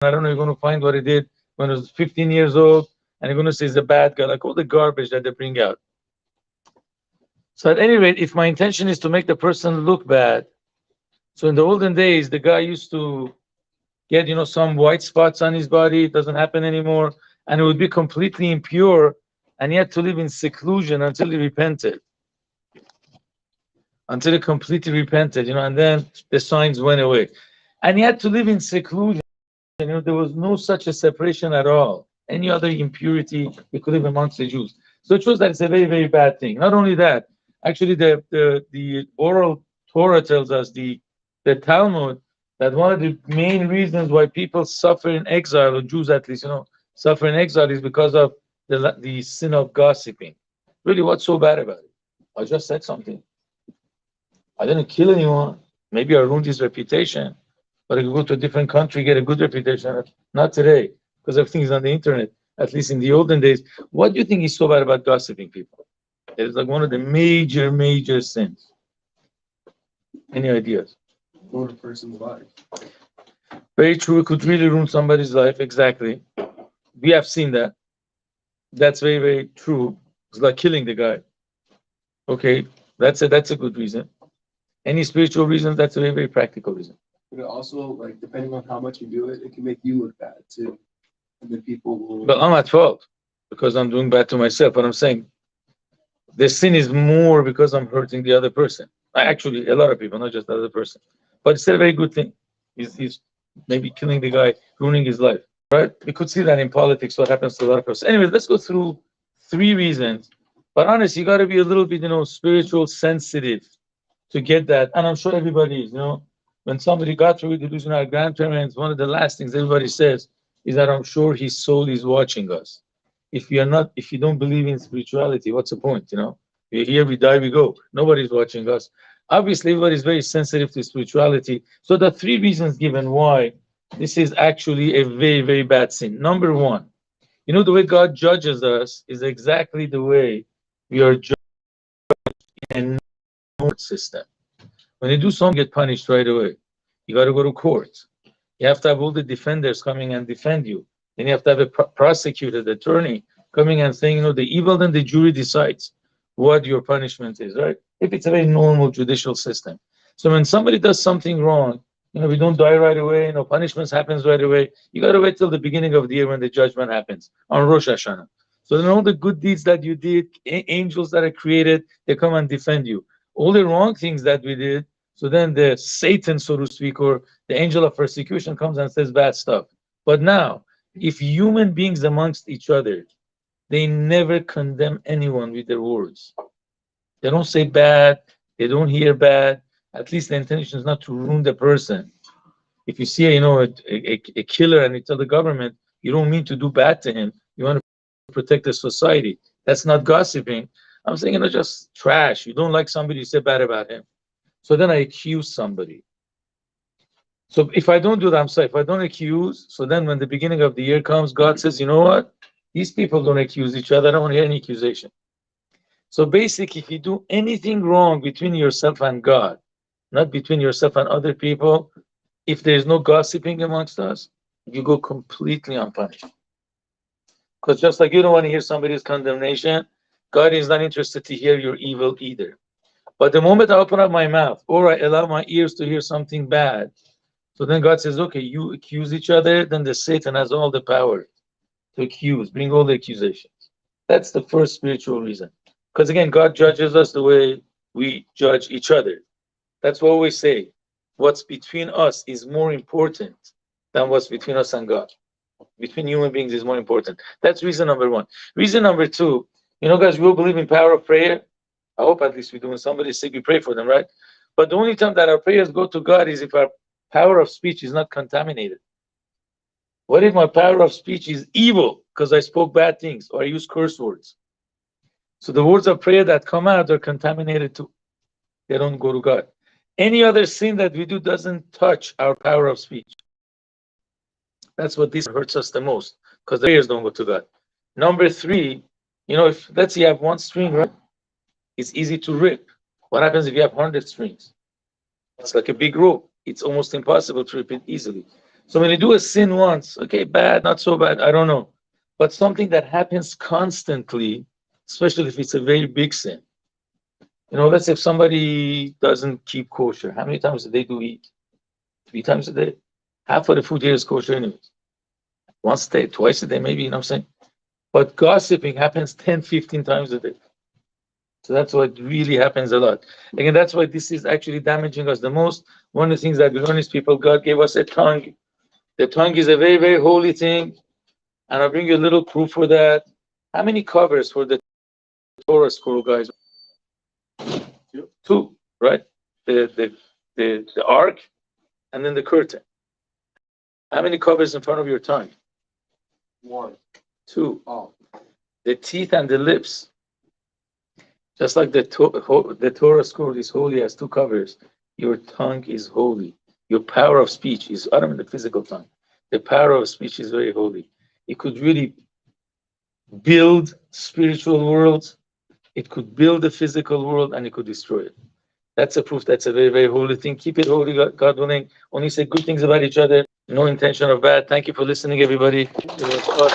I don't know, you're going to find what he did when he was 15 years old, and you're going to say he's a bad guy, like all the garbage that they bring out. So at any rate, if my intention is to make the person look bad, so in the olden days, the guy used to get, some white spots on his body. It doesn't happen anymore. And it would be completely impure. And he had to live in seclusion until he repented. Until he completely repented, and then the signs went away. And he had to live in seclusion. There was no such a separation at all. Any other impurity, you could live amongst the Jews. So it shows that it's a very, very bad thing. Not only that, actually, the oral Torah tells us, the Talmud, that one of the main reasons why people suffer in exile, or Jews at least, suffer in exile, is because of the sin of gossiping. Really, what's so bad about it? I just said something. I didn't kill anyone. Maybe I ruined his reputation, but I could go to a different country, get a good reputation. Not today, because everything is on the internet. At least in the olden days. What do you think is so bad about gossiping people? It's like one of the major, major sins. Any ideas? Ruin a person's life. Very true. It could really ruin somebody's life. Exactly. We have seen that. That's very, very true. It's like killing the guy. Okay, that's a good reason. Any spiritual reasons? That's a very, very practical reason. But also, like, depending on how much you do it, it can make you look bad too. And then people will. But I'm at fault because I'm doing bad to myself. What I'm saying, the sin is more because I'm hurting the other person. Actually, a lot of people, not just the other person. But it's still a very good thing. He's maybe killing the guy, ruining his life. Right? We could see that in politics, what happens to a lot of people. Anyway, let's go through 3 reasons. But honestly, you got to be a little bit, spiritual sensitive to get that. And I'm sure everybody is, when somebody got through the losing our grandparents, one of the last things everybody says is that I'm sure his soul is watching us. If you don't believe in spirituality, what's the point? We're here, we die, we go. Nobody's watching us. Obviously, everybody's very sensitive to spirituality. So the 3 reasons given why this is actually a very, very bad sin. Number 1, the way God judges us is exactly the way we are judged in a court system. When you do something, you get punished right away. You got to go to court. You have to have all the defenders coming and defend you. Then you have to have a prosecutor, the attorney, coming and saying, the evil, then the jury decides what your punishment is, right? If it's a very normal judicial system. So when somebody does something wrong, we don't die right away, punishments happens right away. You got to wait till the beginning of the year when the judgment happens, on Rosh Hashanah. So then all the good deeds that you did, angels that are created, they come and defend you. All the wrong things that we did, so then the Satan, so to speak, or the angel of persecution comes and says bad stuff. But now, if human beings amongst each other, they never condemn anyone with their words. They don't say bad, they don't hear bad. At least the intention is not to ruin the person. If you see, a killer and you tell the government, you don't mean to do bad to him, you want to protect the society. That's not gossiping. I'm saying, just trash. You don't like somebody, you say bad about him. So then I accuse somebody. So if I don't do that, I'm sorry, if I don't accuse, so then when the beginning of the year comes, God says, you know what? These people don't accuse each other. I don't want to hear any accusation. So basically, if you do anything wrong between yourself and God, not between yourself and other people, if there's no gossiping amongst us, you go completely unpunished. Because just like you don't want to hear somebody's condemnation, God is not interested to hear your evil either. But the moment I open up my mouth or I allow my ears to hear something bad, so then God says, okay, you accuse each other, then the Satan has all the power to accuse, bring all the accusations. That's the first spiritual reason. Because again, God judges us the way we judge each other. That's what we say. What's between us is more important than what's between us and God. Between human beings is more important. That's reason number 1. Reason number 2, guys, we all believe in power of prayer. I hope at least we do. When somebody's sick, we pray for them, right? But the only time that our prayers go to God is if our power of speech is not contaminated. What if my power of speech is evil because I spoke bad things or I use curse words? So the words of prayer that come out are contaminated too. They don't go to God. Any other sin that we do doesn't touch our power of speech. That's what this hurts us the most, because the prayers don't go to God. Number 3, if let's say you have 1 string, right? It's easy to rip. What happens if you have 100 strings? It's like a big rope. It's almost impossible to rip it easily. So when you do a sin once, okay, bad, not so bad, I don't know. But something that happens constantly, especially if it's a very big sin. Let's say if somebody doesn't keep kosher, how many times a day do we eat? 3 times a day. Half of the food here is kosher anyways. Once a day, twice a day, maybe, you know what I'm saying? But gossiping happens 10, 15 times a day. So that's what really happens a lot. Again, that's why this is actually damaging us the most. One of the things that we learn is people, God gave us a tongue. The tongue is a very, very holy thing. And I'll bring you a little proof for that. How many covers for the Torah scroll, guys? Two, right? The ark and then the curtain. How many covers in front of your tongue? One. Two. Oh. The teeth and the lips. Just like the Torah scroll is holy, has two covers. Your tongue is holy. Your power of speech is, I don't mean the physical tongue. The power of speech is very holy. It could really build spiritual worlds. It could build the physical world, and it could destroy it. That's a proof that's a very, very holy thing. Keep it holy, God willing. Only say good things about each other. No intention of bad. Thank you for listening, everybody. It was awesome.